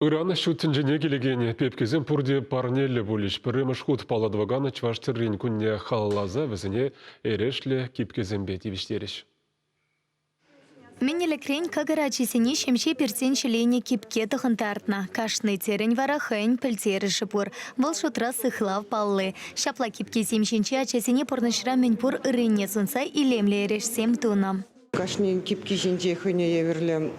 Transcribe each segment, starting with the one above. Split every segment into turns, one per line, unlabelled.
Ирана шутинжене келегене пепкезен пурде парнелі болеш піріміш худ паладваганы чваштыррин күнне халлаза візіне эрешлі кипкезен беті виштереш.
Менелі крен кагарачесіне шемше персен шелене кипке тұхынтартна. Кашны терен вара хайн пілтері шыпур. Бұл шутра сыхлав паллы. Шапла кипке семшенче ачасене порнышра менпур ырынне сунса илемле эрешсем тунам.
Кашни кипки жинде хыне еверле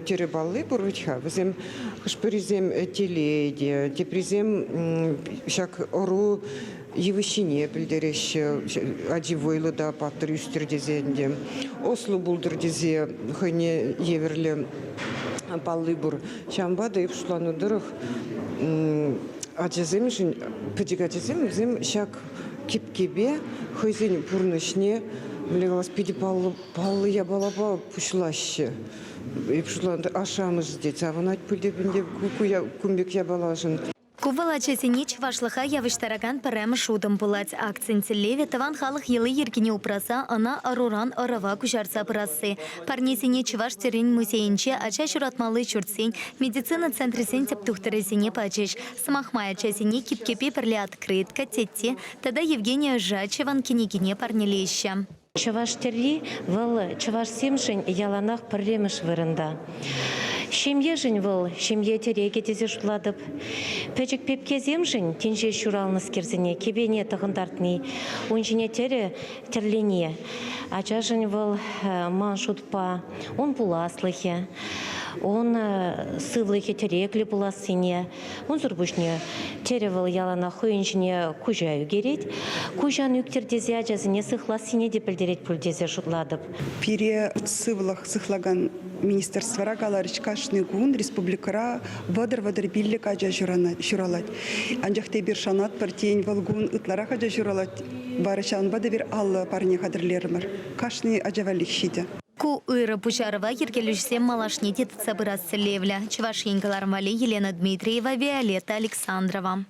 тере баллы буручха. Візем хышпыризем теледе, тепризем шак ору евышине пілдереш адивойлы да паттыр үстердезенде. Ослу булдырдезе хыне еверле баллы бур. Шамбада епшлану дырых аджазем жин педигатизем візем шак кипкебе хызен пурнышне Млегалас пиди паллы я балаба пушлаще. И пушланды ашамыз здесь, а вон пыльде кумбек я балажын.
Кувала чесене чвашлыха явыштараган пірәмі шудым бұлад. Акцентелеве таван халық елы ергене упраса, ана аруран арава күжарса пырасы. Парнесене чваш терен музейінче ача шуратмалы чуртсен, медицина центресен тептухтаресене пачеш. Самахмая чесене кипкепе пірлі открытка тетте, тада Евгения Жачеван кенегене парнелеща.
Чаваш-терри выл чаваш семшин яланах пірреміш вырында. Шемье жын выл, шемье тереге тезе жуладып. Пәчік пепке земжін, тенже шуралныс керзіне, кебене тығындартны, онжіне терлене. Ача жын выл ман шутпа, он буласлыхе. Он сывлыхе терекли буласыне, он зурбушне теревыл ялана хойынжіне кужаю керет. Кужан үктердезе ажазыне сыхласыне депілдерет пүлдезе жутладып.
Пире сывлых сыхлаган министерствора галарыч кашны гун республикара вадыр биллик ажа журалат. Анжахте бир шанат партиен валгун ытлара ажа журалат. Барышан бады бир аллы парне хадырлермір. Кашны ажавалик шиде.
Ку ыры пучарова ергелюшсем малашне детца бырасы левля. Чваш еңгалармали Елена Дмитриева, Виолетта Александрова.